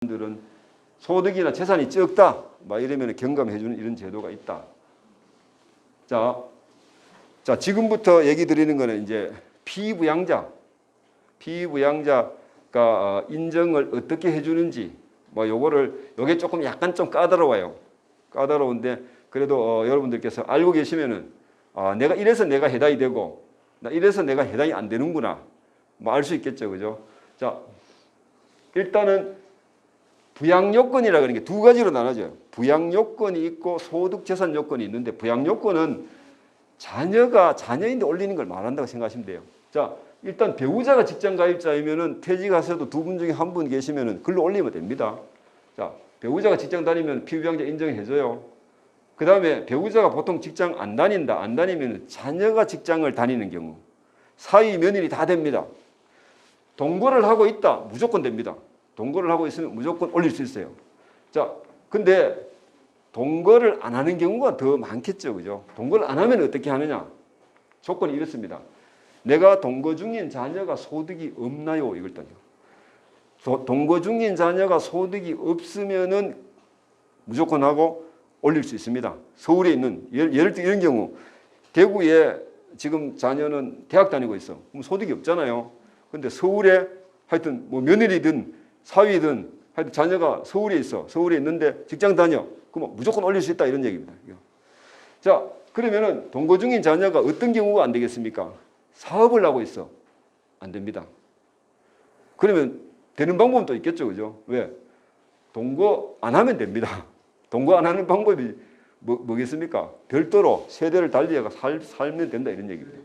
분들은 소득이나 재산이 적다 막 이러면 경감해주는 이런 제도가 있다. 자 지금부터 얘기 드리는 거는 이제 피부양자가 인정을 어떻게 해주는지 뭐 요게 조금 약간 좀 까다로워요. 까다로운데 그래도 여러분들께서 알고 계시면은 내가 이래서 내가 해당이 되고 나 이래서 내가 해당이 안 되는구나 뭐 알 수 있겠죠, 그죠? 자 일단은 부양 요건이라 그러는 게 두 가지로 나눠져요. 부양 요건이 있고 소득 재산 요건이 있는데 부양 요건은 자녀인데 올리는 걸 말한다고 생각하시면 돼요. 자 일단 배우자가 직장 가입자이면은 퇴직하셔도 두 분 중에 한 분 계시면은 글로 올리면 됩니다. 자 배우자가 직장 다니면 피부양자 인정해줘요. 그 다음에 배우자가 보통 직장 안 다니면 자녀가 직장을 다니는 경우 사위 며느리 다 됩니다. 동거를 하고 있다 무조건 됩니다. 동거를 하고 있으면 무조건 올릴 수 있어요. 자 근데 동거를 안 하는 경우가 더 많겠죠, 그죠? 동거를 안 하면 어떻게 하느냐? 조건이 이렇습니다. 내가 동거 중인 자녀가 소득이 없나요? 이걸 따져. 동거 중인 자녀가 소득이 없으면은 무조건 하고 올릴 수 있습니다. 서울에 있는 예를 들어 이런 경우 대구에 지금 자녀는 대학 다니고 있어. 그럼 소득이 없잖아요. 근데 서울에 하여튼 뭐 며느리든 사위든 하여튼 자녀가 서울에 있어. 서울에 있는데 직장 다녀. 그럼 무조건 올릴 수 있다 이런 얘기입니다. 자 그러면은 동거 중인 자녀가 어떤 경우가 안 되겠습니까? 사업을 하고 있어. 안 됩니다. 그러면 되는 방법은 또 있겠죠, 그죠? 왜? 동거 안 하면 됩니다. 동거 안 하는 방법이 뭐겠습니까? 별도로 세대를 달리해가 살면 된다 이런 얘기입니다.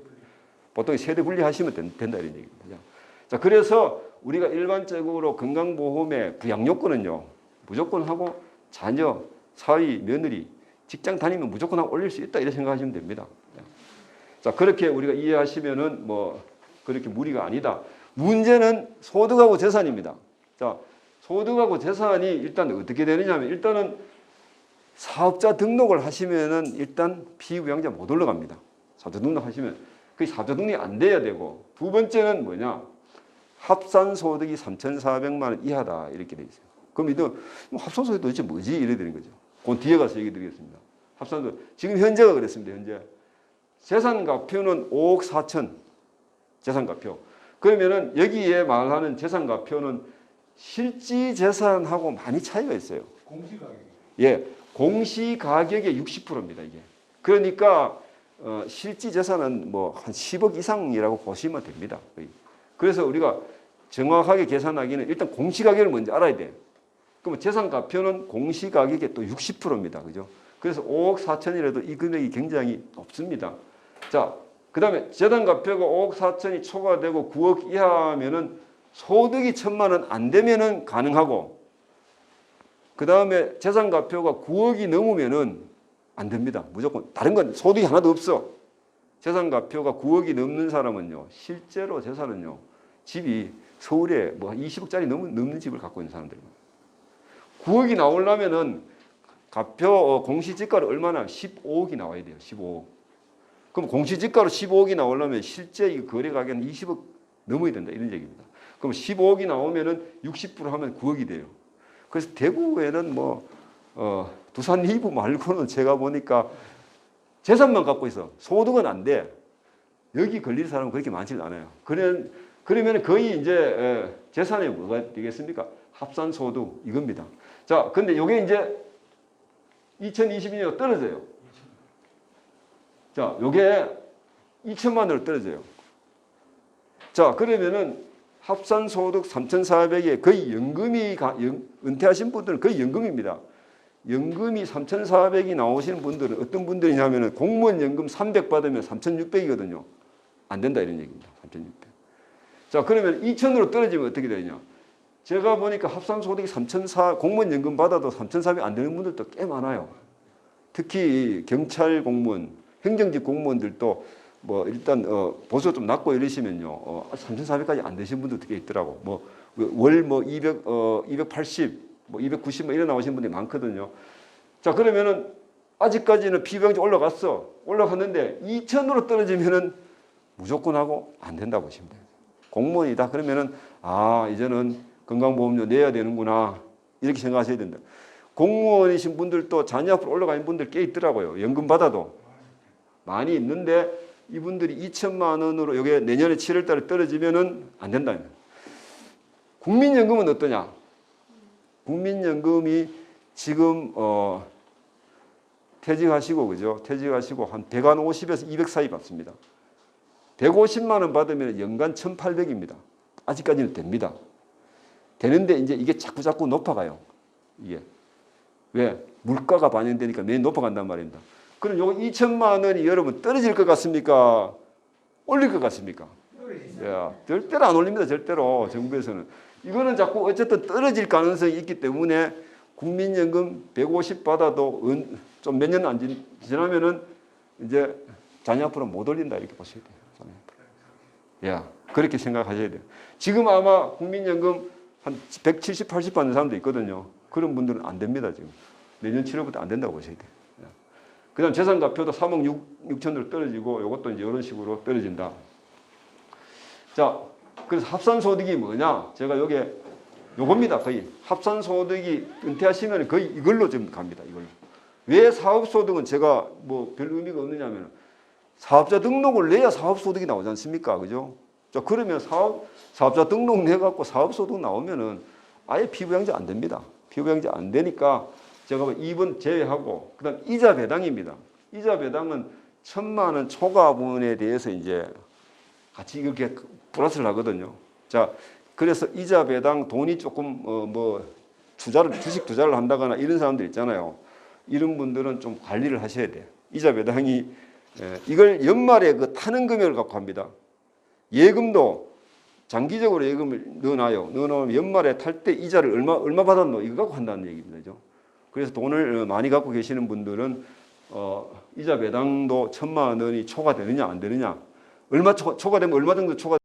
보통 세대 분리하시면 된다 이런 얘기입니다. 자, 그래서 우리가 일반적으로 건강보험의 부양요건은요, 무조건 하고 자녀, 사위, 며느리, 직장 다니면 무조건 하고 올릴 수 있다 이렇게 생각하시면 됩니다. 자, 그렇게 우리가 이해하시면은 뭐 그렇게 무리가 아니다. 문제는 소득하고 재산입니다. 자, 소득하고 재산이 일단 어떻게 되느냐 하면 일단은 사업자 등록을 하시면은 일단 피부양자 못 올라갑니다. 사업자 등록하시면 그 사업자 등록이 안 돼야 되고 두 번째는 뭐냐? 합산 소득이 3,400만 원 이하다 이렇게 돼 있어요. 그럼 이거 합산 소득이 도대체 뭐지? 이래 되는 거죠. 그 뒤에 가서 얘기 드리겠습니다. 합산 소득 지금 현재가 그랬습니다. 현재 재산가표는 5억 4천 재산가표. 그러면은 여기에 말하는 재산가표는 실지 재산하고 많이 차이가 있어요. 공시가격. 예, 공시가격의 60%입니다. 이게. 그러니까 실지 재산은 뭐 한 10억 이상이라고 보시면 됩니다. 거의. 그래서 우리가 정확하게 계산하기는 일단 공시가격을 먼저 알아야 돼요. 그러면 재산가표는 공시가격의 또 60%입니다. 그죠? 그래서 5억 4천이라도 이 금액이 굉장히 높습니다. 자, 그 다음에 재산가표가 5억 4천이 초과되고 9억 이하면은 소득이 1,000만 원 안 되면은 가능하고 그 다음에 재산가표가 9억이 넘으면은 안 됩니다. 무조건. 다른 건 소득이 하나도 없어. 재산가표가 9억이 넘는 사람은요, 실제로 재산은요, 집이 서울에 뭐 20억짜리 넘는 집을 갖고 있는 사람들입니다. 9억이 나오려면은 가표 공시지가로 얼마나 15억이 나와야 돼요. 15억. 그럼 공시지가로 15억이 나오려면 실제 이 거래 가격은 20억 넘어야 된다 이런 얘기입니다. 그럼 15억이 나오면은 60% 하면 9억이 돼요. 그래서 대구에는 뭐 두산 리브 말고는 제가 보니까 재산만 갖고 있어. 소득은 안 돼. 여기 걸릴 사람은 그렇게 많지 않아요. 그러면 거의 이제 재산이 뭐가 되겠습니까? 합산소득 이겁니다. 자, 근데 이게 이제 2022년에 떨어져요. 자, 요게 2천만 원으로 떨어져요. 자, 그러면은 합산소득 3,400에 거의 은퇴하신 분들은 거의 연금입니다. 연금이 3,400이 나오시는 분들은 어떤 분들이냐면은 공무원 연금 300 받으면 3,600이거든요. 안 된다 이런 얘기입니다. 3,600. 자, 그러면 2,000으로 떨어지면 어떻게 되냐? 제가 보니까 합산소득이 3,400, 공무원 연금 받아도 3,400 안 되는 분들도 꽤 많아요. 특히 경찰 공무원, 행정직 공무원들도 뭐 일단 보수가 좀 낮고 이러시면요 3,400까지 안 되신 분들도 꽤 있더라고. 뭐 월 뭐 280, 뭐 290 뭐 이래 나오신 분들이 많거든요. 자, 그러면은 아직까지는 피부양자 올라갔는데 2,000으로 떨어지면은 무조건 하고 안 된다고 보시면 돼요. 공무원이다 그러면은 이제는 건강보험료 내야 되는구나. 이렇게 생각하셔야 된다. 공무원이신 분들도 자녀 앞으로 올라가는 분들 꽤 있더라고요. 연금 받아도 많이 있는데 이분들이 2천만 원으로 이게 내년에 7월 달에 떨어지면은 안 된다. 국민연금은 어떠냐? 국민연금이 지금 퇴직하시고 그죠? 퇴직하시고 한 150에서 200 사이 받습니다. 150만 원 받으면 연간 1,800입니다. 아직까지는 됩니다. 되는데 이제 이게 자꾸 높아가요. 이게 왜? 물가가 반영되니까 매일 높아간단 말입니다. 그럼 요거 2천만 원이 여러분 떨어질 것 같습니까? 올릴 것 같습니까? 야, 절대로 안 올립니다. 절대로 정부에서는. 이거는 자꾸 어쨌든 떨어질 가능성이 있기 때문에 국민연금 150 받아도 좀 몇 년 안 지나면은 이제 자녀 앞으로 못 올린다 이렇게 보셔야 돼요. 야, 그렇게 생각하셔야 돼요. 지금 아마 국민연금 한 170, 80 받는 사람도 있거든요. 그런 분들은 안 됩니다. 지금 내년 7월부터 안 된다고 보셔야 돼요. 그다음 재산가표도 3억 6천으로 떨어지고 이것도 이제 이런 식으로 떨어진다. 자, 그래서 합산소득이 뭐냐? 제가 요게 요겁니다. 거의 합산소득이 은퇴하시면 거의 이걸로 좀 갑니다. 이걸로. 왜 사업소득은 제가 뭐 별 의미가 없느냐면 사업자 등록을 내야 사업소득이 나오지 않습니까? 그죠? 자, 그러면 사업자 등록 내갖고 사업소득 나오면은 아예 피부양자 안 됩니다. 피부양자 안 되니까 제가 2번 제외하고 그다음 이자 배당입니다. 이자 배당은 1,000만 원 초과분에 대해서 이제 같이 이렇게 플러스를 하거든요. 자, 그래서 이자 배당 돈이 조금 주식 투자를 한다거나 이런 사람들 있잖아요. 이런 분들은 좀 관리를 하셔야 돼요. 이자 배당이 이걸 연말에 그 타는 금액을 갖고 합니다. 예금도 장기적으로 예금을 넣어놔요. 넣어놓으면 연말에 탈 때 이자를 얼마 받았노 이거 갖고 한다는 얘기입니다. 그래서 돈을 많이 갖고 계시는 분들은 이자 배당도 1,000만 원이 초과되느냐 안 되느냐, 얼마 초과되면 얼마 정도 초과를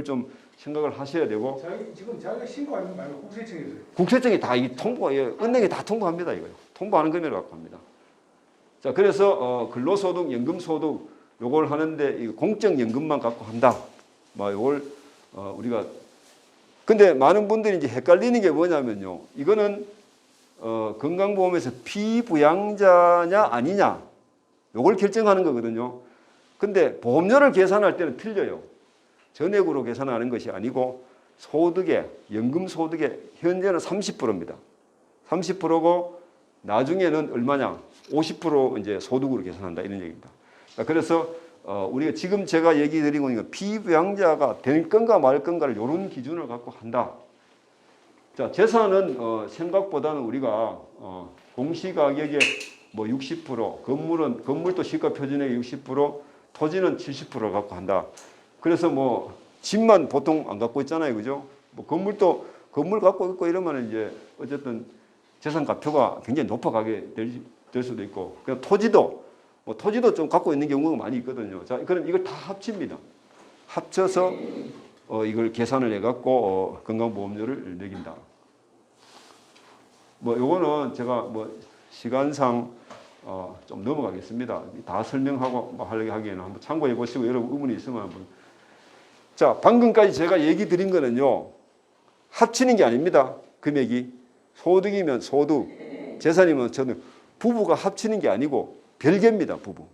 좀 생각을 하셔야 되고. 지금 자기가 신고하는 거 말고 국세청에서요. 국세청이 다 이 은행에 다 통보합니다. 이거 통보하는 금액을 갖고 합니다. 자, 그래서 근로소득, 연금소득 요걸 하는데 이 공적연금만 갖고 한다. 뭐 요걸 우리가 근데 많은 분들이 이제 헷갈리는 게 뭐냐면요. 이거는 건강보험에서 피부양자냐 아니냐 요걸 결정하는 거거든요. 근데 보험료를 계산할 때는 틀려요. 전액으로 계산하는 것이 아니고 소득에 연금소득에 현재는 30%입니다. 30%고 나중에는 얼마냐? 50% 이제 소득으로 계산한다 이런 얘기입니다. 그래서 우리가 지금 제가 얘기 드리고 있는 건 피부양자가 될 건가 말 건가를 이런 기준을 갖고 한다. 자, 재산은 생각보다는 우리가 공시가격의 뭐 60%, 건물도 시가 표준액의 60%, 토지는 70% 갖고 한다. 그래서 뭐 집만 보통 안 갖고 있잖아요, 그죠? 뭐 건물 갖고 있고 이러면 이제 어쨌든 재산가표가 굉장히 높아가게 될 수도 있고, 그냥 토지도 좀 갖고 있는 경우가 많이 있거든요. 자, 그럼 이걸 다 합칩니다. 합쳐서 이걸 계산을 해갖고 건강보험료를 매긴다. 뭐 요거는 제가 뭐 시간상 좀 넘어가겠습니다. 다 설명하고 뭐 하기에는 한번 참고해 보시고 여러분 의문이 있으면 한번. 자, 방금까지 제가 얘기 드린 거는요, 합치는 게 아닙니다. 금액이 소득이면 소득, 재산이면 저는 부부가 합치는 게 아니고 별개입니다. 부부.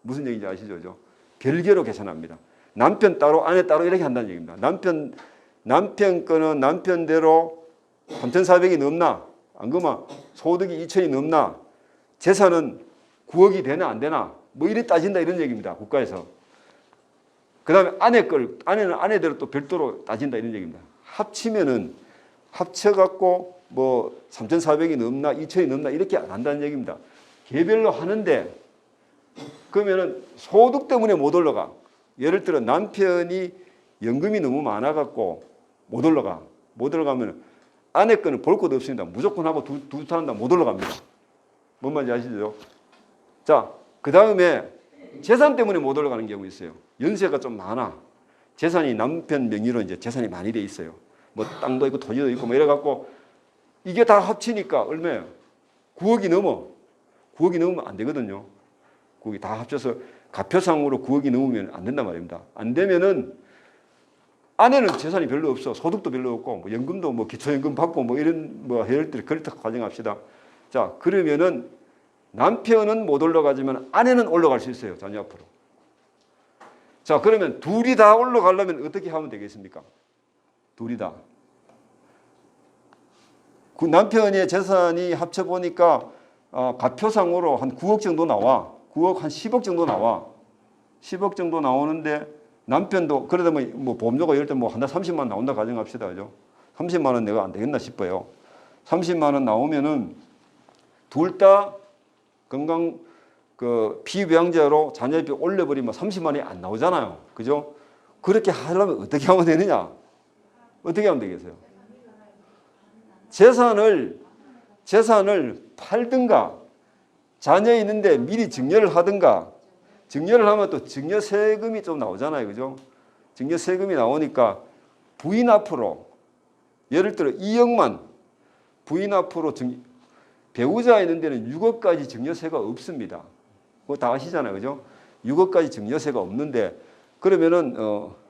무슨 얘기인지 아시죠? 별개로 계산합니다. 남편 따로 아내 따로 이렇게 한다는 얘기입니다. 남편 거는 남편대로 3,400이 넘나 안 그러면 소득이 2천이 넘나 재산은 9억이 되나 안 되나 뭐 이래 따진다 이런 얘기입니다. 국가에서. 그 다음에 아내는 아내대로 또 별도로 따진다 이런 얘기입니다. 합쳐갖고 뭐 3,400이 넘나 2천이 넘나 이렇게 안 한다는 얘기입니다. 개별로 하는데 그러면은 소득 때문에 못 올라가. 예를 들어 남편이 연금이 너무 많아갖고 못 올라가면 아내 거는 볼 것도 없습니다. 무조건 하고 두 사람 다 못 올라갑니다. 뭔 말인지 아시죠? 자, 그 다음에 재산 때문에 못 올라가는 경우 있어요. 연세가 좀 많아. 재산이 남편 명의로 이제 재산이 많이 돼 있어요. 뭐 땅도 있고 토지도 있고 뭐 이래갖고 이게 다 합치니까 얼마예요? 9억이 넘어. 9억이 넘으면 안 되거든요. 9억이 다 합쳐서 가표상으로 9억이 넘으면 안 된단 말입니다. 안 되면은 아내는 재산이 별로 없어. 소득도 별로 없고, 뭐 연금도 뭐 기초연금 받고 뭐 이런 뭐 해럴 때 그렇다 가정합시다. 자, 그러면은 남편은 못 올라가지만 아내는 올라갈 수 있어요. 자녀 앞으로. 자, 그러면 둘이 다 올라가려면 어떻게 하면 되겠습니까? 둘이 다. 그 남편의 재산이 합쳐보니까 가표상으로 한 9억 정도 나와. 9억 한 10억 정도 나와. 10억 정도 나오는데 남편도 그러다 뭐 보험료가 이럴 때 뭐 한 달 30만 원 나온다 가정합시다. 그죠? 30만 원 내가 안 되겠나 싶어요. 30만 원 나오면은 둘 다 건강 그 비부양자로 자녀비 올려버리면 30만 원이 안 나오잖아요. 그죠? 그렇게 하려면 어떻게 하면 되느냐? 어떻게 하면 되겠어요? 재산을 팔든가 자녀 있는데 미리 증여를 하든가 증여를 하면 또 증여세금이 좀 나오잖아요. 그죠? 증여세금이 나오니까 부인 앞으로 예를 들어 2억만 부인 앞으로 배우자 있는 데는 6억까지 증여세가 없습니다. 그거 다 아시잖아요. 그죠? 6억까지 증여세가 없는데 그러면은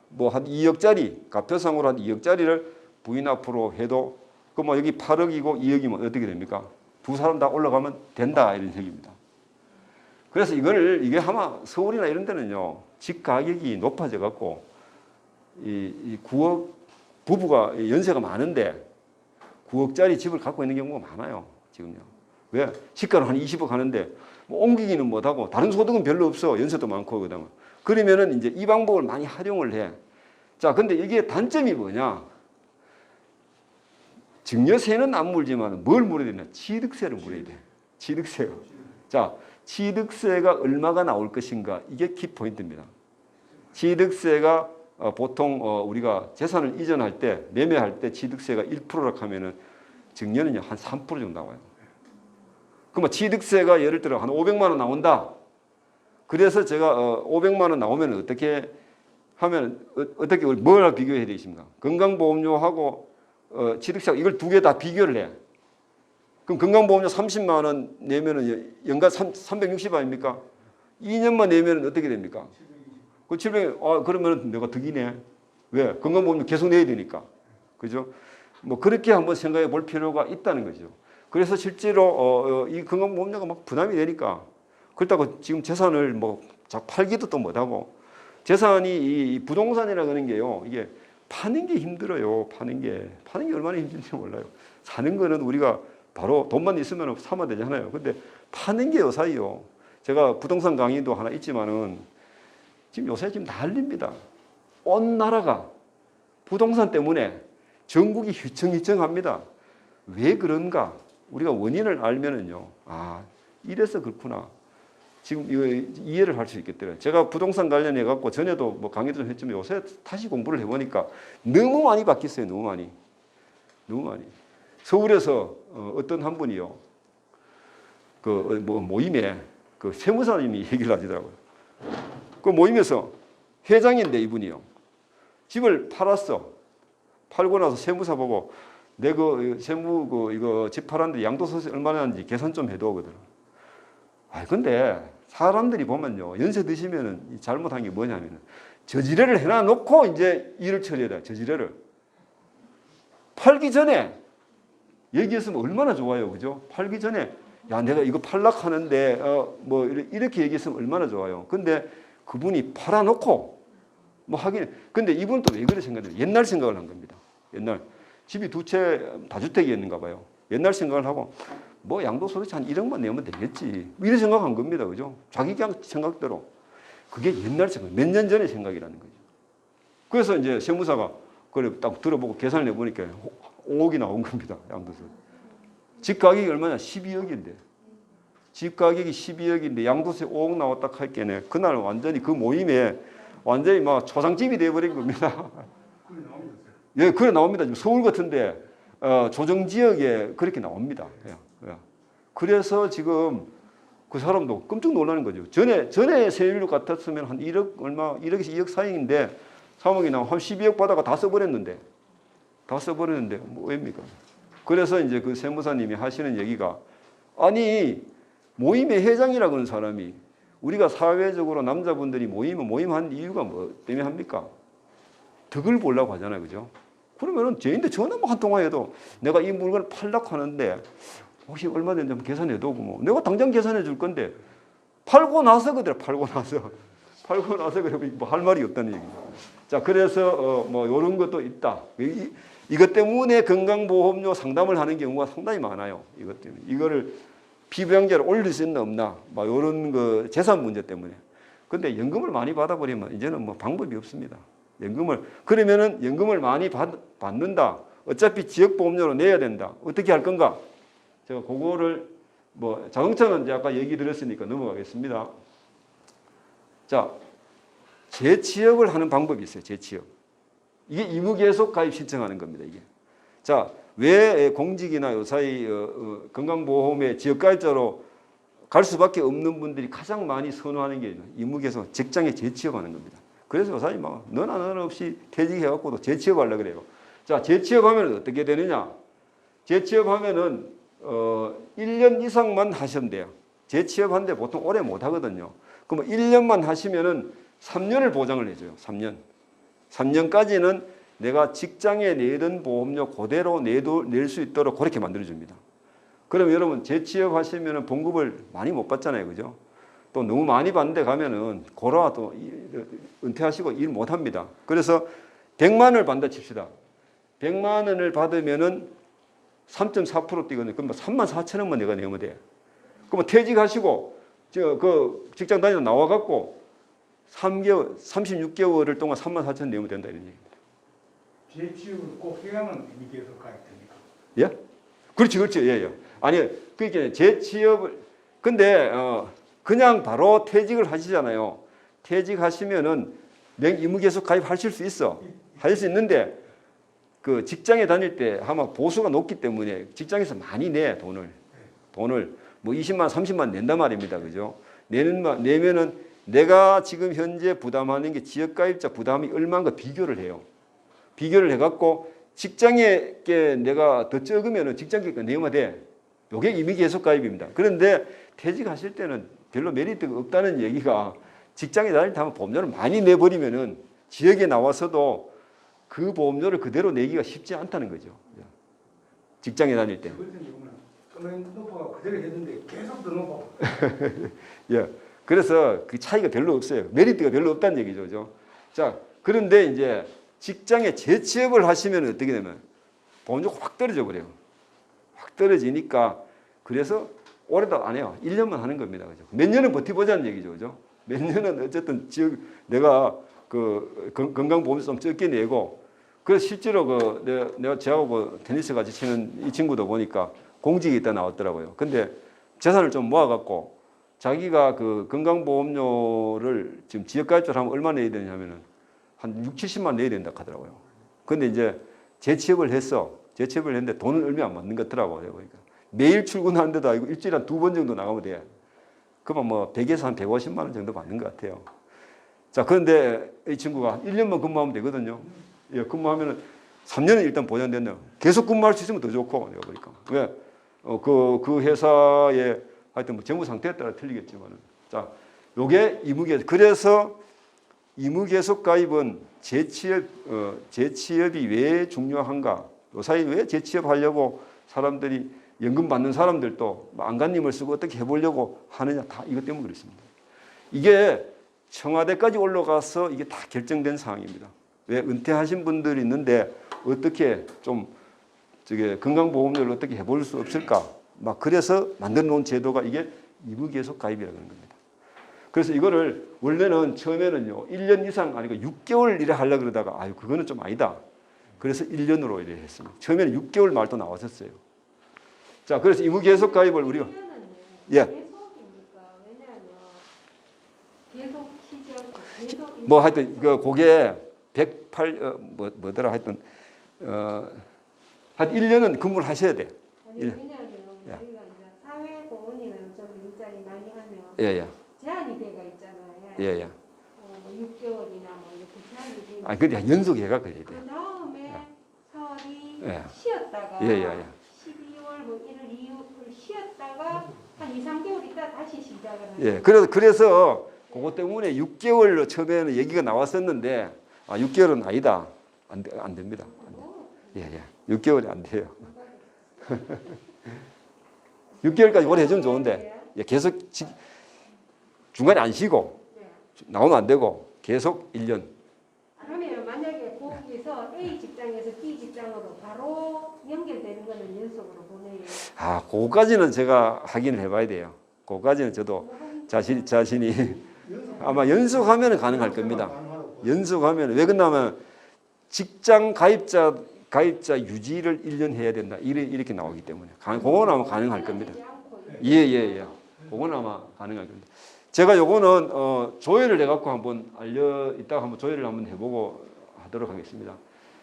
뭐 한 2억짜리 가표상으로 한 2억짜리를 부인 앞으로 해도 그 뭐 여기 8억이고 2억이면 어떻게 됩니까? 두 사람 다 올라가면 된다 이런 얘기입니다. 그래서 이게 아마 서울이나 이런 데는요 집 가격이 높아져 갖고 이 9억 부부가 연세가 많은데 9억짜리 집을 갖고 있는 경우가 많아요 지금요. 왜? 시가는 한 20억 하는데 뭐 옮기기는 못하고 다른 소득은 별로 없어. 연세도 많고 그다음에 그러면은 이제 이 방법을 많이 활용을 해. 자, 근데 이게 단점이 뭐냐? 증여세는 안 물지만 뭘 물어야 되냐? 취득세를 물어야 돼. 취득세요. 자, 취득세가 얼마가 나올 것인가? 이게 키포인트입니다. 취득세가 보통 우리가 재산을 이전할 때 매매할 때 취득세가 1%라 하면은 증여는요 한 3% 정도 나와요. 그러면 취득세가 예를 들어 한 500만 원 나온다. 그래서 제가 500만 원 나오면 어떻게 하면 어떻게 뭘 비교해야 되십니까? 건강보험료하고 취득세 이걸 두 개 다 비교를 해. 그럼 건강보험료 30만 원 내면은 연간 360 아닙니까? 2년만 내면은 어떻게 됩니까? 그 700, 그러면 내가 득이네. 왜? 건강보험료 계속 내야 되니까. 그죠? 뭐 그렇게 한번 생각해 볼 필요가 있다는 거죠. 그래서 실제로 이 건강보험료가 막 부담이 되니까 그렇다고 지금 재산을 뭐 팔기도 또 못하고 재산이 이 부동산이라고 하는 게요. 이게 파는 게 힘들어요. 파는 게 얼마나 힘든지 몰라요. 사는 거는 우리가 바로 돈만 있으면 사면 되잖아요. 근데 파는 게 요사이요. 제가 부동산 강의도 하나 있지만은 지금 요새 지금 난립니다. 온 나라가 부동산 때문에 전국이 휘청휘청합니다. 왜 그런가? 우리가 원인을 알면은요. 이래서 그렇구나. 지금 이거 이해를 할 수 있겠더라고요. 제가 부동산 관련해 갖고 전에도 뭐 강의도 좀 했지만 요새 다시 공부를 해보니까 너무 많이 바뀌었어요. 너무 많이. 서울에서 어떤 한 분이요. 그 뭐 모임에 그 세무사님이 얘기를 하시더라고요. 그 모임에서 회장인데 이분이요. 집을 팔았어. 팔고 나서 세무사 보고 내 그 세무 이거 집 팔았는데 양도소득 얼마나 하는지 계산 좀 해도 오거든. 근데 사람들이 보면요. 연세 드시면은 잘못한 게 뭐냐면은 저지뢰를 해놔 놓고 이제 일을 처리해야 돼. 저지뢰를. 팔기 전에 얘기했으면 얼마나 좋아요. 그죠? 팔기 전에 야, 내가 이거 팔락 하는데 뭐 이렇게 얘기했으면 얼마나 좋아요. 근데 그분이 팔아 놓고 뭐 하긴 근데 이분은 또 왜 그래 생각해요? 옛날 생각을 한 겁니다. 옛날 집이 두 채 다주택이었는가 봐요. 옛날 생각을 하고 뭐 양도소득 한 1억만 내면 되겠지. 이런 생각한 겁니다. 그죠? 자기 그냥 생각대로. 그게 옛날 생각, 몇 년 전의 생각이라는 거죠. 그래서 이제 세무사가 그걸 딱 들어보고 계산을 해보니까 5억이 나온 겁니다. 양도소득. 집 가격이 얼마냐? 12억인데. 집 가격이 12억인데 양도세 5억 나왔다 할 게네. 그날 완전히 그 모임에 완전히 막 초상집이 돼버린 겁니다. 예, 그래 나옵니다. 지금 서울 같은데 조정지역에 그렇게 나옵니다. 그래서 지금 그 사람도 깜짝 놀라는 거죠. 전에 세율 같았으면 한 1억 얼마, 1억에서 2억 사이인데 3억이 나오면 한 12억 받아가 다 써버렸는데 뭐 왜입니까? 그래서 이제 그 세무사님이 하시는 얘기가 아니 모임의 회장이라고 하는 사람이 우리가 사회적으로 남자분들이 모임한 이유가 뭐 때문에 합니까? 덕을 보려고 하잖아요. 그죠? 그러면은 쟤인데 전화만 한 통화해도 내가 이 물건을 팔려고 하는데 혹시 얼마 되는지 한번 계산해도 뭐 내가 당장 계산해 줄 건데 팔고 나서 그대로 팔고 나서 그래 뭐 할 말이 없다는 얘기죠. 자, 그래서 뭐 이런 것도 있다. 이것 때문에 건강보험료 상담을 하는 경우가 상당히 많아요. 이것 때문에 이거를 피부양자를 올릴 수 있나 없나, 뭐 이런 그 재산 문제 때문에. 근데 연금을 많이 받아버리면 이제는 뭐 방법이 없습니다. 그러면은 연금을 많이 받는다. 어차피 지역보험료로 내야 된다. 어떻게 할 건가? 제가 그거를 뭐 자동차는 이제 아까 얘기 드렸으니까 넘어가겠습니다. 자, 재취업을 하는 방법이 있어요. 재취업. 이게 의무계속 가입 신청하는 겁니다. 이게. 자, 왜 공직이나 요사이 건강보험의 지역가입자로 갈 수밖에 없는 분들이 가장 많이 선호하는 게 의무계속 직장에 재취업하는 겁니다. 그래서 요사이 막 너나 없이 퇴직해갖고도 재취업하려고 그래요. 자, 재취업하면 어떻게 되느냐? 재취업하면은 1년 이상만 하시면 돼요. 재취업하는데 보통 오래 못 하거든요. 그러면 1년만 하시면은 3년을 보장을 해줘요. 3년. 3년까지는 내가 직장에 내던 보험료 그대로 낼 수 있도록 그렇게 만들어줍니다. 그럼 여러분 재취업 하시면은 봉급을 많이 못 받잖아요. 그죠? 또 너무 많이 받는데 가면은 고라 또 은퇴하시고 일 못 합니다. 그래서 100만 원을 받는다 칩시다. 100만 원을 받으면은 3.4% 뛰거든요. 그럼 3만 4천 원만 내가 내면 돼. 그러면 퇴직하시고 그 직장 다니다 나와갖고 36개월을 동안 3만 4천 원 내면 된다 이런 얘기입니다. 재취업을 꼭 해야만 의무계속 가입됩니까? 예? 그렇지. 예. 아니, 그러니까 재취업을, 근데, 그냥 바로 퇴직을 하시잖아요. 퇴직하시면은 의무계속 가입하실 수 있어. 하실 수 있는데, 그 직장에 다닐 때 아마 보수가 높기 때문에 직장에서 많이 내, 돈을 뭐 20만, 30만 낸단 말입니다. 그죠? 내면은 내가 지금 현재 부담하는 게 지역가입자 부담이 얼마인가 비교를 해요. 비교를 해갖고 직장에 내가 더 적으면은 직장계가 내면 돼. 요게 의무계속 가입입니다. 그런데 퇴직하실 때는 별로 메리트가 없다는 얘기가 직장에 다닐 때 하면 보험료를 많이 내버리면은 지역에 나와서도 그 보험료를 그대로 내기가 쉽지 않다는 거죠. 직장에 다닐 때. 그러면 높아가 그대로 했는데 계속 더 높아. 예. 그래서 그 차이가 별로 없어요. 메리트가 별로 없다는 얘기죠. 그죠? 자, 그런데 이제 직장에 재취업을 하시면 어떻게 되면 보험료가 확 떨어져 버려요. 확 떨어지니까 그래서 오래도 안 해요. 1년만 하는 겁니다. 그죠? 몇 년은 버티보자는 얘기죠. 그죠? 몇 년은 어쨌든 내가 그 건강보험료 좀 적게 내고 그래서 실제로 내가 저하고 테니스 같이 치는 이 친구도 보니까 공직이 있다 나왔더라고요. 근데 재산을 좀 모아갖고 자기가 그 건강보험료를 지금 지역가입자를 하면 얼마 내야 되냐면은 한 6, 70만 내야 된다 하더라고요. 근데 이제 재취업을 했는데 돈은 얼마 안 맞는 것 같더라고요. 그러니까 매일 출근하는데도 아니고 일주일에 한 2번 정도 나가면 돼. 그러면 뭐 100에서 한 150만 원 정도 받는 것 같아요. 자, 그런데 이 친구가 1년만 근무하면 되거든요. 예, 근무하면은 3년은 일단 보장된다. 계속 근무할 수 있으면 더 좋고, 내가 보니까. 왜? 그 회사의 하여튼 뭐 재무 상태에 따라 틀리겠지만은. 자, 요게 그래서 의무계속 가입은 재취업이 왜 중요한가? 요사이 왜 재취업하려고 사람들이 연금 받는 사람들도 안간힘을 쓰고 어떻게 해보려고 하느냐? 다 이것 때문에 그렇습니다. 이게 청와대까지 올라가서 이게 다 결정된 사항입니다. 왜 은퇴하신 분들이 있는데 어떻게 좀 건강보험료를 어떻게 해볼 수 없을까? 막 그래서 만들어 놓은 제도가 이게 의무계속 가입이라는 겁니다. 그래서 이거를 원래는 처음에는요 1년 이상 아니고 6개월 일에 하려고 그러다가 아유 그거는 좀 아니다. 그래서 1년으로 이래 했습니다. 처음에는 6개월 말도 나왔었어요. 자, 그래서 의무계속 가입을 우리가 뭐 하여튼 그게 108 하여튼 한 1년은 근무를 하셔야 돼. 왜냐하면 저희가 이제 사회보험이나 좀 일자리 많이 하면 예. 제한이 돼가 있잖아요. 예. 6개월이나 뭐 이렇게 제한이 되고. 아, 근데 연속해가 그래야 돼. 그 다음에 4월이 예. 쉬었다가 예. 12월 뭐 1월 2월 쉬었다가 한 2, 3개월 있다 다시 시작을 하는. 예. 그래서 그것 때문에 6개월로 처음에는 얘기가 나왔었는데 6개월은 아니다. 안 됩니다. 예, 예. 6개월이 안 돼요. 6개월까지 오래 해주면 좋은데 예, 계속 중간에 안 쉬고 나오면 안 되고 계속 1년. 그러면 만약에 거기서 A 직장에서 B 직장으로 바로 연결되는 거는 연속으로 보내요. 아, 그거까지는 제가 확인을 해봐야 돼요. 그거까지는 저도 자신이 아마 연속하면 가능할 겁니다. 연속하면 왜 그러냐면 직장 가입자 유지를 1년 해야 된다. 이렇게 나오기 때문에 그거는 아마 가능할 겁니다. 예. 그거는 아마 가능할 겁니다. 제가 요거는 조회를 해갖고 한번 이따가 한번 조회를 한번 해보고 하도록 하겠습니다.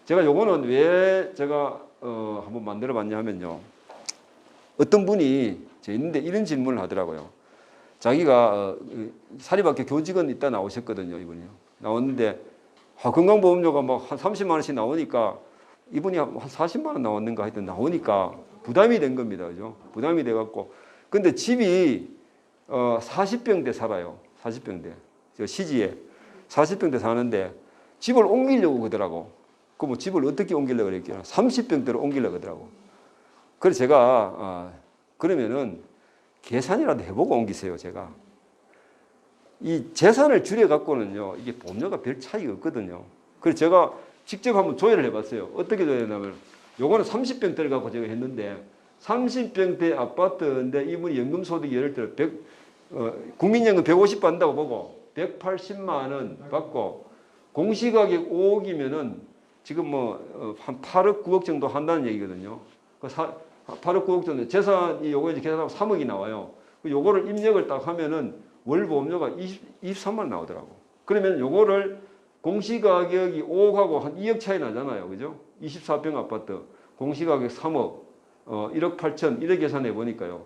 제가 요거는 왜 제가 한번 만들어봤냐 하면요. 어떤 분이 제 있는데 이런 질문을 하더라고요. 자기가 사립학교 교직원 있다 나오셨거든요. 이분이요. 나왔는데 건강보험료가 막 한 30만 원씩 나오니까 이분이 한 40만 원 나왔는가 하여튼 나오니까 부담이 된 겁니다. 그죠? 부담이 돼갖고. 근데 집이 40평대 살아요. 40평대. 저 시지에 40평대 사는데 집을 옮기려고 그러더라고. 그 뭐 집을 어떻게 옮기려고 그랬겠나. 30평대로 옮기려고 그러더라고. 그래서 제가 그러면은 계산이라도 해보고 옮기세요. 제가. 이 재산을 줄여갖고는요. 이게 보험료가 별 차이가 없거든요. 그래서 제가 직접 한번 조회를 해봤어요. 어떻게 조회했냐면 요거는 30평대를 갖고 제가 했는데 30평대 아파트인데 이분이 연금소득이 예를 들어 국민연금 150 받는다고 보고 180만 원 받고 공시가격 5억이면은 지금 뭐 한 8억 9억 정도 한다는 얘기거든요. 8억 9억 정도 재산이 요거 이제 계산하면 3억이 나와요. 요거를 입력을 딱 하면은 월 보험료가 23만 원 나오더라고. 그러면 요거를 공시가격이 5억하고 한 2억 차이 나잖아요. 그죠? 24평 아파트 공시가격 3억 1억 8천 이렇게 계산해 보니까요.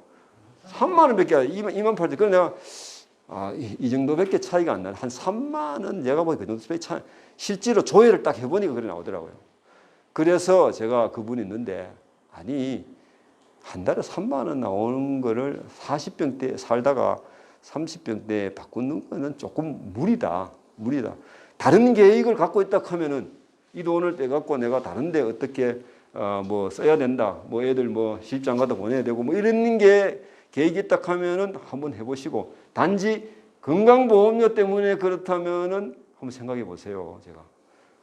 3만 원밖에 안 2만 8천. 그래 내가 이 정도밖에 차이가 안 나네. 한 3만 원 내가 보기 그 정도 차이. 실제로 조회를 딱 해보니까 그래 나오더라고요. 그래서 제가 그분이 있는데 아니 한 달에 3만 원 나오는 거를 40평대 살다가 30평대 바꾸는 거는 조금 무리다. 다른 계획을 갖고 있다 하면은 이 돈을 떼갖고 내가 다른데 어떻게 뭐 써야 된다. 뭐 애들 뭐 시집장 가다 보내야 되고 뭐 이런 게 계획이 있다 하면은 한번 해보시고 단지 건강보험료 때문에 그렇다면은 한번 생각해 보세요. 제가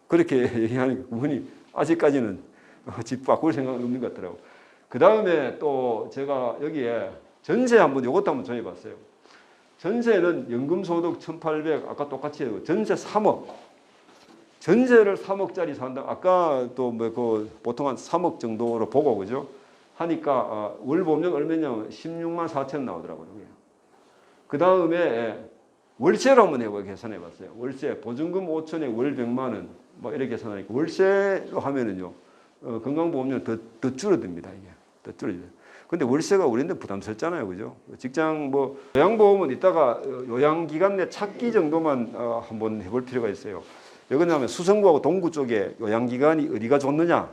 그렇게 얘기하니까 그분이 아직까지는 집 바꿀 생각은 없는 것 같더라고. 그 다음에 또 제가 여기에 전세 한번 이것도 한번 정해봤어요. 전세는 연금소득 1,800 아까 똑같이 해요. 전세 3억. 전세를 3억짜리 산다. 아까 또 뭐 그 보통 한 3억 정도로 보고 그죠? 하니까 월 보험료가 얼마냐면 16만 4천 나오더라고요. 그 다음에 월세로 한번 해보고 계산해봤어요. 월세 보증금 5천에 월 100만 원 뭐 이렇게 계산하니까 월세로 하면은요 건강보험료는 더 줄어듭니다. 이게 더 줄어요. 근데 월세가 우리한테 부담스럽잖아요. 그죠? 직장 뭐 요양보험은 이따가 요양기관 내 찾기 정도만 한번 해볼 필요가 있어요. 왜 그러냐면 수성구하고 동구 쪽에 요양기관이 어디가 좋느냐.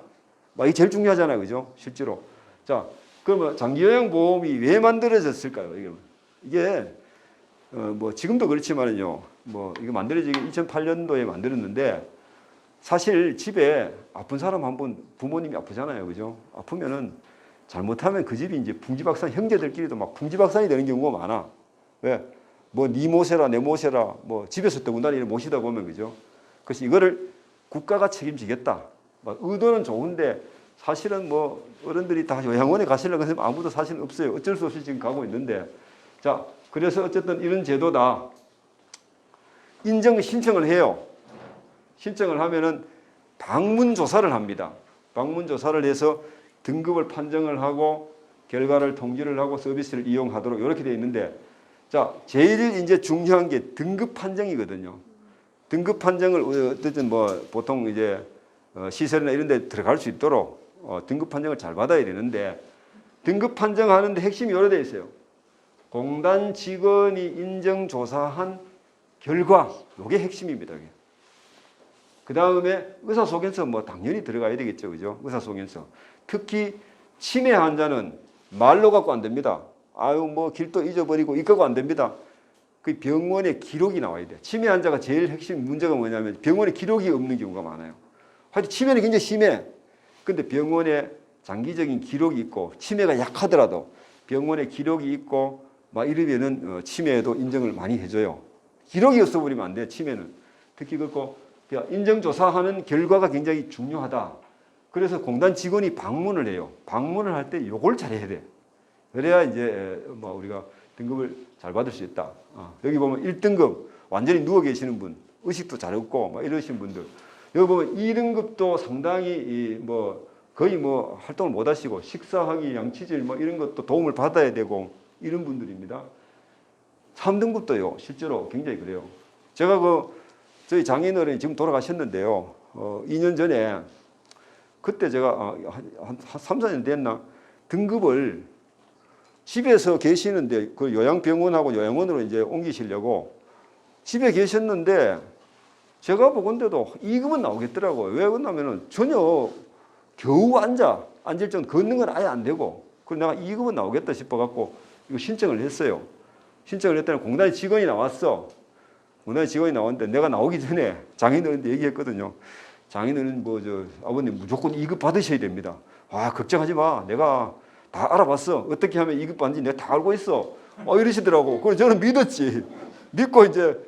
이게 제일 중요하잖아요. 그죠? 실제로. 자, 그러면 장기요양보험이 왜 만들어졌을까요? 이게 뭐 지금도 그렇지만은요. 뭐 이거 만들어지기 2008년도에 만들었는데 사실 집에 아픈 사람 한 분 부모님이 아프잖아요. 그죠? 아프면은 잘못하면 그 집이 이제 풍지박산 형제들끼리도 막 풍지박산이 되는 경우가 많아. 왜? 뭐 네 모셔라 내 모셔라 뭐 집에서 더군다나 이렇게 모시다 보면 그죠? 그래서 이거를 국가가 책임지겠다. 막 의도는 좋은데 사실은 뭐 어른들이 다 요양원에 가시려고 하면 아무도 사실은 없어요. 어쩔 수 없이 지금 가고 있는데 자 그래서 어쨌든 이런 제도다. 인정 신청을 해요. 신청을 하면은 방문 조사를 합니다. 방문 조사를 해서 등급을 판정을 하고 결과를 통지를 하고 서비스를 이용하도록 이렇게 되어 있는데 자 제일 이제 중요한 게 등급 판정이거든요. 등급 판정을 어쨌든 뭐 보통 이제 시설이나 이런 데 들어갈 수 있도록 등급 판정을 잘 받아야 되는데 등급 판정하는데 핵심이 여러 돼 있어요. 공단 직원이 인정 조사한 결과 이게 핵심입니다. 그 다음에 의사소견서 뭐 당연히 들어가야 되겠죠. 그죠? 의사소견서. 특히 치매 환자는 말로 갖고 안 됩니다. 아유 뭐 길도 잊어버리고 이거가 안 됩니다. 그 병원에 기록이 나와야 돼요. 치매 환자가 제일 핵심 문제가 뭐냐면 병원에 기록이 없는 경우가 많아요. 하여튼 치매는 굉장히 심해. 근데 병원에 장기적인 기록이 있고 치매가 약하더라도 병원에 기록이 있고 막 이러면은 치매에도 인정을 많이 해줘요. 기록이 없어버리면 안 돼, 치매는. 특히 그렇고 인정조사하는 결과가 굉장히 중요하다. 그래서 공단 직원이 방문을 해요. 방문을 할 때 요걸 잘해야 돼. 그래야 이제 뭐 우리가 등급을 잘 받을 수 있다. 여기 보면 1등급 완전히 누워 계시는 분, 의식도 잘 없고 막 이러신 분들. 여기 보면 2등급도 상당히 뭐 거의 뭐 활동을 못 하시고 식사하기, 양치질 뭐 이런 것도 도움을 받아야 되고 이런 분들입니다. 3등급도요. 실제로 굉장히 그래요. 제가 저희 장인어른이 지금 돌아가셨는데요. 2년 전에 그때 제가 한 3, 4년 됐나 등급을 집에서 계시는데 그 요양병원하고 요양원으로 이제 옮기시려고 집에 계셨는데 제가 보건대도 2급은 나오겠더라고요. 왜 그러냐면은 전혀 겨우 앉을 정도 걷는 건 아예 안 되고 그래서 내가 2급은 나오겠다 싶어갖고 이거 신청을 했어요. 신청을 했더니 공단의 직원이 나왔어. 공단의 직원이 나왔는데 내가 나오기 전에 장인어른한테 얘기했거든요. 장인어른 아버님 무조건 2급 받으셔야 됩니다. 걱정하지 마. 내가 다 알아봤어. 어떻게 하면 2급 받는지 내가 다 알고 있어. 이러시더라고. 그래서 저는 믿었지. 믿고 이제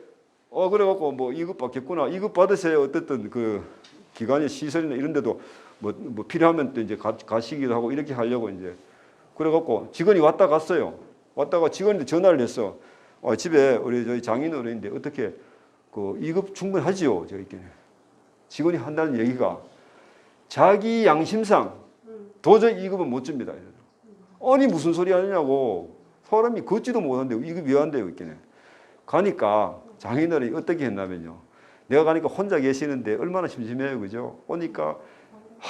그래갖고 뭐 2급 받겠구나. 2급 받으세요. 어쨌든 그 기관의 시설이나 이런 데도 뭐 필요하면 또 이제 가시기도 하고 이렇게 하려고 이제 그래갖고 직원이 왔다 갔어요. 왔다가 직원한테 전화를 했어. 집에 우리 저희 장인어른인데 어떻게 그 2급 충분하지요? 저렇게 직원이 한다는 얘기가 자기 양심상 도저히 2급은 못 줍니다. 아니 무슨 소리 하느냐고 사람이 걷지도 못한대요. 2급 왜 한대요? 있겠네. 가니까 장인어른이 어떻게 했냐면요. 내가 가니까 혼자 계시는데 얼마나 심심해요. 그죠? 오니까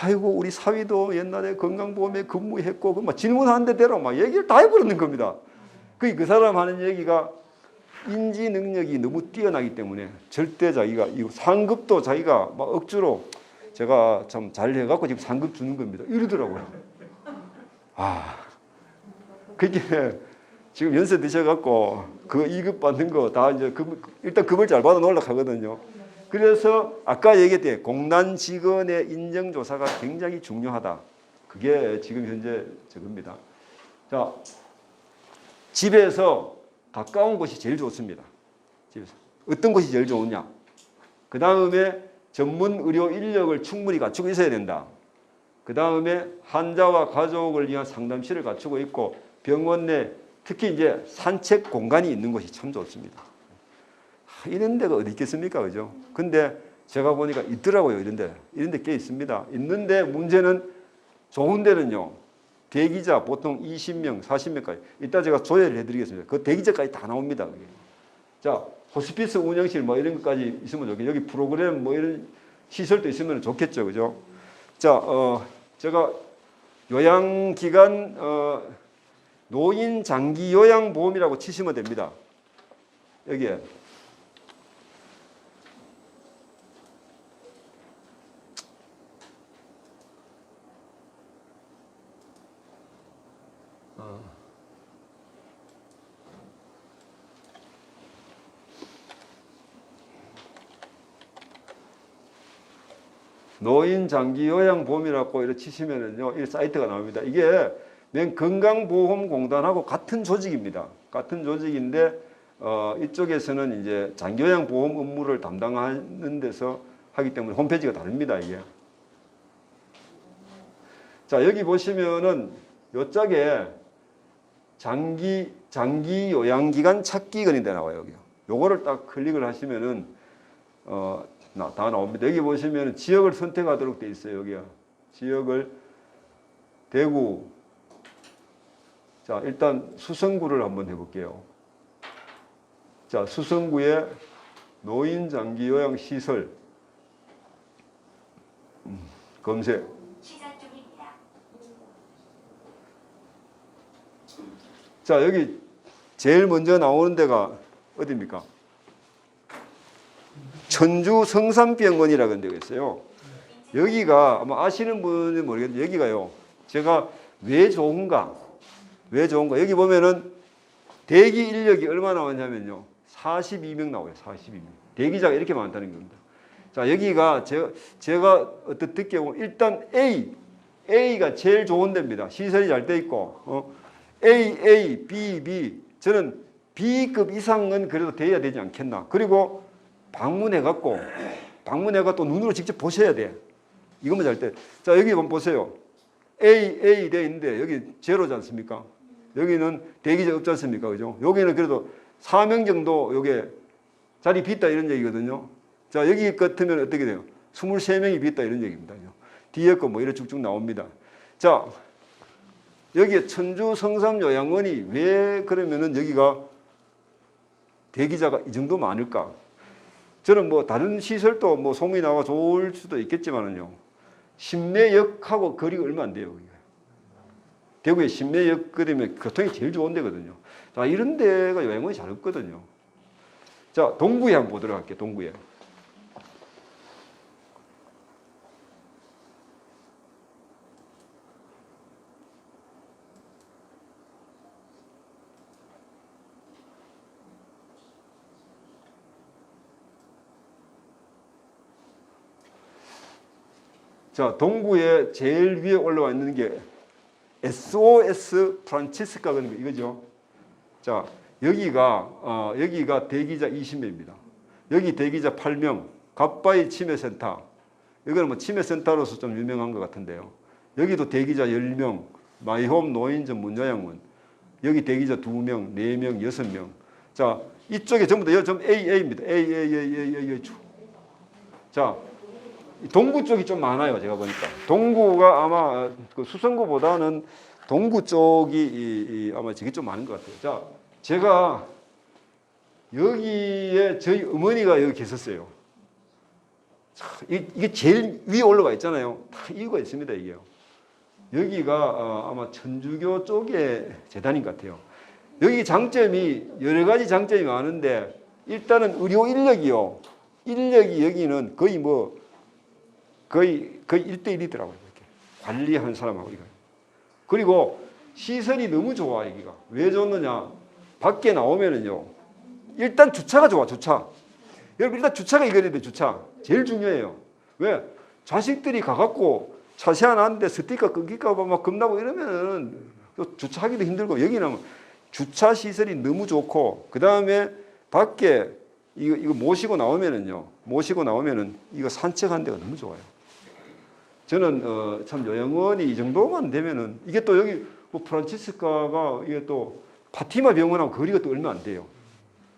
아이고 우리 사위도 옛날에 건강보험에 근무했고 막 질문하는 대로 막 얘기를 다 해버리는 겁니다. 그 사람 하는 얘기가 인지 능력이 너무 뛰어나기 때문에 절대 자기가 이 상급도 자기가 막 억지로 제가 참 잘 해갖고 지금 상급 주는 겁니다. 이러더라고요. 그게 지금 연세 드셔갖고 그 2급 받는 거 다 이제 일단 급을 잘 받아 놓으려고 하거든요. 그래서 아까 얘기했듯이 공단 직원의 인정조사가 굉장히 중요하다. 그게 지금 현재 저겁니다. 자, 집에서 가까운 곳이 제일 좋습니다. 집에서. 어떤 곳이 제일 좋으냐? 그 다음에 전문 의료 인력을 충분히 갖추고 있어야 된다. 그 다음에 환자와 가족을 위한 상담실을 갖추고 있고 병원 내 특히 이제 산책 공간이 있는 곳이 참 좋습니다. 이런 데가 어디 있겠습니까? 그죠? 근데 제가 보니까 있더라고요. 이런 데 꽤 있습니다. 있는데 문제는 좋은 데는요. 대기자 보통 20명, 40명까지. 이따 제가 조회를 해드리겠습니다. 그 대기자까지 다 나옵니다. 그게. 자, 호스피스 운영실 뭐 이런 것까지 있으면 좋겠죠. 여기 프로그램 뭐 이런 시설도 있으면 좋겠죠. 그죠? 자, 제가 요양기관, 노인 장기 요양보험이라고 치시면 됩니다. 여기에. 노인 장기 요양보험이라고 이렇게 치시면은요, 이 사이트가 나옵니다. 이게 맨 건강보험공단하고 같은 조직입니다. 같은 조직인데, 이쪽에서는 이제 장기 요양보험 업무를 담당하는 데서 하기 때문에 홈페이지가 다릅니다, 이게. 자, 여기 보시면은 요짝에 장기 요양기관 찾기건인데 나와요, 여기. 요거를 딱 클릭을 하시면은, 다 나옵니다. 여기 보시면 지역을 선택하도록 되어 있어요. 여기야. 지역을 대구. 자, 일단 수성구를 한번 해볼게요. 자, 수성구의 노인 장기 요양 시설 검색. 자, 여기 제일 먼저 나오는 데가 어디입니까? 천주 성산병원이라는 데가 있어요. 여기가 아마 아시는 분은 모르겠는데 여기가요. 제가 왜 좋은가? 여기 보면은 대기 인력이 얼마 나왔냐면요. 42명 나와요. 42명. 대기자가 이렇게 많다는 겁니다. 자, 여기가 제가 어떻게 듣게 보면 일단 A가 제일 좋은 데입니다. 시설이 잘 돼 있고, A, B. 저는 B급 이상은 그래도 돼야 되지 않겠나. 그리고 방문해갖고 또 눈으로 직접 보셔야 돼. 이것만 잘 돼. 자, 여기 한번 보세요. A 돼 있는데 여기 제로지 않습니까? 여기는 대기자 없지 않습니까? 그죠? 여기는 그래도 4명 정도 요게 자리 빈다 이런 얘기거든요. 자, 여기 같으면 어떻게 돼요? 23명이 빈다 이런 얘기입니다. 뒤에 거 뭐 이래 쭉쭉 나옵니다. 자, 여기에 천주 성삼 요양원이 왜 그러면은 여기가 대기자가 이 정도 많을까? 저는 뭐 다른 시설도 뭐 소문이 나와 좋을 수도 있겠지만은요. 신내역하고 거리가 얼마 안 돼요. 여기가. 대구의 신내역 거리면 교통이 제일 좋은 데거든요. 자, 이런 데가 요양원이 잘 없거든요. 자, 동구에 한번 보도록 할게요. 동구에. 자, 동구에 제일 위에 올라와 있는 게 SOS 프란치스카가 이거죠. 자, 여기가 대기자 20명입니다. 여기 대기자 8명, 갓바이 치매센터. 이거는 뭐 치매센터로서 좀 유명한 것 같은데요. 여기도 대기자 10명, 마이홈 노인 전문 요양원. 여기 대기자 2명, 4명, 6명. 자, 이쪽에 전부 다 전부 AA입니다. A. 자, 동구 쪽이 좀 많아요. 제가 보니까. 동구가 아마 그 수성구보다는 동구 쪽이 아마 저게 좀 많은 것 같아요. 자, 제가 여기에 저희 어머니가 여기 계셨어요. 자, 이게 제일 위에 올라가 있잖아요. 다 이유가 있습니다. 이게요. 여기가 아마 천주교 쪽의 재단인 것 같아요. 여기 장점이 여러 가지 장점이 많은데 일단은 의료 인력이요. 인력이 여기는 거의 1대1이더라고요. 이렇게 관리하는 사람하고 이거. 그리고 시설이 너무 좋아 여기가. 왜 좋느냐? 밖에 나오면은요. 일단 주차가 좋아. 주차. 여러분 일단 주차가 이거야 돼. 주차. 제일 중요해요. 왜? 자식들이 가갖고 차 세워놨는데 스티커 끊길까 봐 막 겁나고 이러면은 주차하기도 힘들고 여기는 주차 시설이 너무 좋고 그 다음에 밖에 이거 모시고 나오면은 이거 산책하는 데가 너무 좋아요. 저는 참 요양원이 이 정도만 되면은 이게 또 여기 뭐 프란치스카가 이게 또 파티마 병원하고 거리가 또 얼마 안 돼요.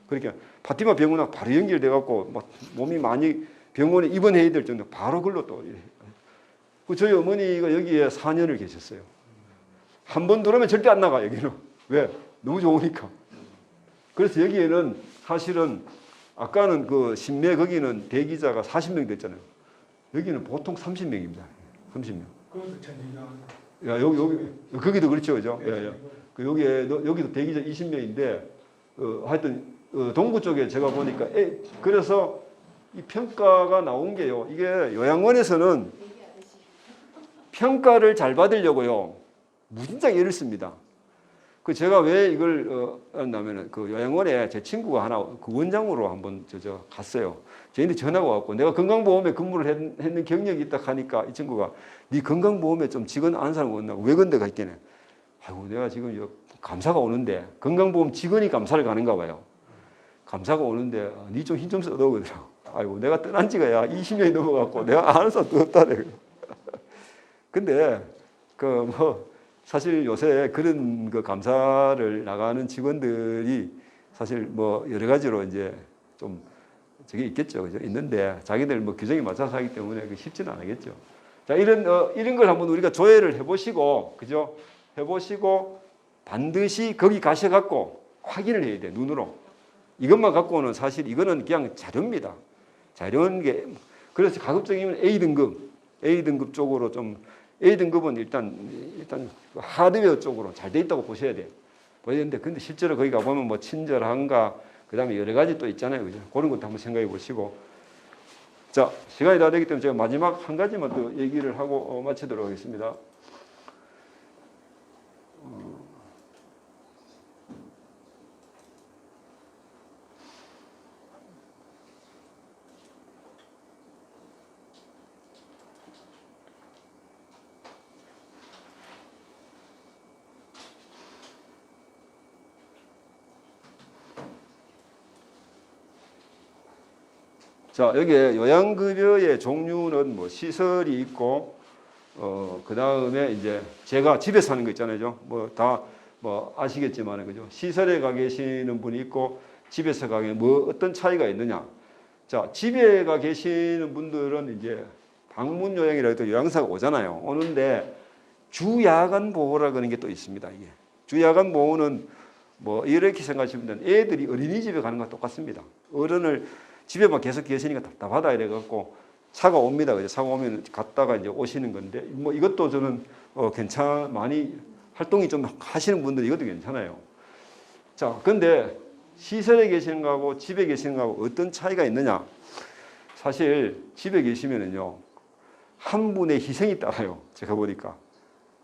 그러니까 파티마 병원하고 바로 연결돼 갖고 막 몸이 많이 병원에 입원해야 될 정도 바로 걸로 또 저희 어머니가 여기에 4년을 계셨어요. 한 번 들어오면 절대 안 나가 여기는. 왜? 너무 좋으니까. 그래서 여기에는 사실은 아까는 그 신매 거기는 대기자가 40명 됐잖아요. 여기는 보통 30명입니다. 30명. 그것도 천주교. 야, 여기 거기도 그렇죠. 그죠? 예. 여기도 대기자 20명인데 하여튼 동구 쪽에 제가 보니까 그래서 이 평가가 나온 게요. 이게 요양원에서는 평가를 잘 받으려고요. 무진장 애를 씁니다. 그 제가 왜 이걸 하냐면은 그 요양원에 제 친구가 하나 그 원장으로 한번 갔어요. 저희한테 전화가 왔고 내가 건강보험에 근무를 했는 경력이 있다 하니까 이 친구가 네 건강보험에 좀 직원 아는 사람 없나? 왜 건데가 있겠네. 아이고 내가 지금 감사가 오는데 건강보험 직원이 감사를 가는가 봐요. 감사가 오는데 네 좀 힘 좀 써도 그러더라고. 아이고 내가 떠난 지가 야 20년이 넘어갔고 내가 아는 사람도 없다네. 근데 사실 요새 그런 그 감사를 나가는 직원들이 사실 뭐 여러 가지로 이제 좀 저게 있겠죠. 그죠? 있는데 자기들 뭐 규정에 맞춰서 하기 때문에 쉽지는 않겠죠. 자, 이런 걸 한번 우리가 조회를 해보시고, 그죠? 해보시고 반드시 거기 가셔갖고 확인을 해야 돼, 눈으로. 이것만 갖고는 사실 이거는 그냥 자료입니다. 자료인 게, 그래서 가급적이면 A등급 쪽으로 좀 A등급은 일단 하드웨어 쪽으로 잘 돼 있다고 보셔야 돼요. 보여야 되는데, 근데 실제로 거기 가보면 뭐 친절한가, 그 다음에 여러 가지 또 있잖아요. 그죠? 그런 것도 한번 생각해 보시고. 자, 시간이 다 되기 때문에 제가 마지막 한 가지만 또 얘기를 하고 마치도록 하겠습니다. 자, 여기에 요양급여의 종류는 뭐 시설이 있고, 그 다음에 이제 제가 집에서 하는 거 있잖아요. 뭐 다 뭐 아시겠지만, 그죠? 시설에 가 계시는 분이 있고, 집에서 가게 뭐 어떤 차이가 있느냐. 자, 집에 가 계시는 분들은 이제 방문 요양이라 해도 요양사가 오잖아요. 오는데 주야간 보호라 그런 게 또 있습니다. 이게 주야간 보호는 뭐 이렇게 생각하시면 돼요. 애들이 어린이집에 가는 거랑 똑같습니다. 어른을 집에만 계속 계시니까 답답하다 이래갖고 차가 옵니다. 그죠? 차가 오면 갔다가 이제 오시는 건데 뭐 이것도 저는 많이 활동이 좀 하시는 분들 이것도 괜찮아요. 자, 근데 시설에 계시는 거하고 집에 계시는 거하고 어떤 차이가 있느냐? 사실 집에 계시면은요 한 분의 희생이 따라요. 제가 보니까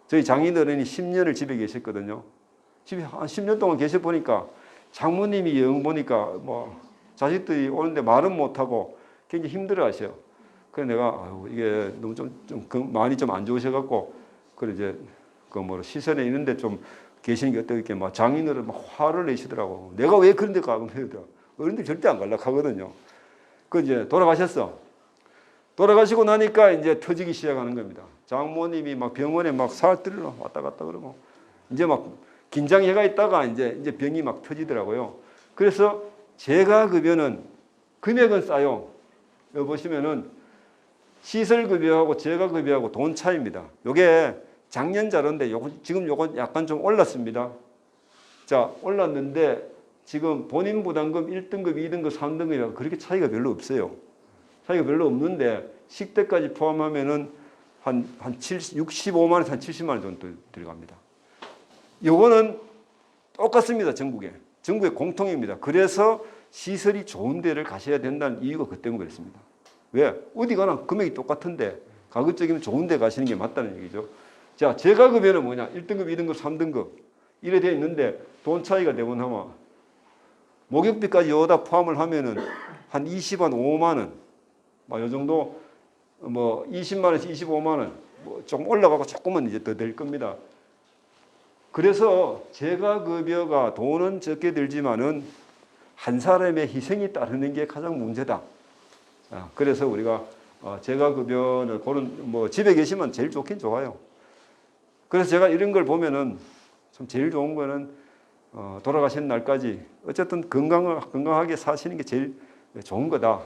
저희 장인어른이 10년을 집에 계셨거든요. 집에 한 10년 동안 계셔 보니까 장모님이 영 보니까 뭐 자식들이 오는데 말은 못하고 굉장히 힘들어하셔요. 그래서 내가 이게 너무 좀 마음이 좀 안 좋으셔갖고 그래 이제 그 뭐 시설에 있는데 좀 계시는 게 어떻게 막 장인어른 막 화를 내시더라고. 내가 왜 그런 데 가면 해요? 어른들 절대 안 갈라 하거든요. 그 이제 돌아가셨어. 돌아가시고 나니까 이제 터지기 시작하는 겁니다. 장모님이 막 병원에 막 살뜰러 왔다 갔다 그러고 이제 막 긴장해가 있다가 이제 병이 막 터지더라고요. 그래서 제가 급여는 금액은 싸요. 여기 보시면은 시설 급여하고 제가 급여하고 돈 차이입니다. 요게 작년 자료인데 지금 요건 약간 좀 올랐습니다. 자, 올랐는데 지금 본인 부담금 1등급, 2등급, 3등급이라 그렇게 차이가 별로 없어요. 차이가 별로 없는데 식대까지 포함하면은 한 65만 원에서 한 70만 원 정도 들어갑니다. 요거는 똑같습니다. 전국에 공통입니다. 그래서 시설이 좋은 데를 가셔야 된다는 이유가 그 때문에 그렇습니다. 왜? 어디 가나 금액이 똑같은데 가급적이면 좋은 데 가시는 게 맞다는 얘기죠. 자, 제가 급여는 뭐냐? 1등급, 2등급, 3등급 이래 되어 있는데 돈 차이가 되고 나면 목욕비까지 여기다 포함을 하면은 한 5만 원, 뭐 요 정도 뭐 20만 원에서 25만 원, 뭐 좀 올라가고 조금은 이제 더 될 겁니다. 그래서 제가 급여가 돈은 적게 들지만은 한 사람의 희생이 따르는 게 가장 문제다. 그래서 우리가 제가 급여는 그런 뭐 집에 계시면 제일 좋긴 좋아요. 그래서 제가 이런 걸 보면은 좀 제일 좋은 거는 돌아가신 날까지 어쨌든 건강하게 사시는 게 제일 좋은 거다.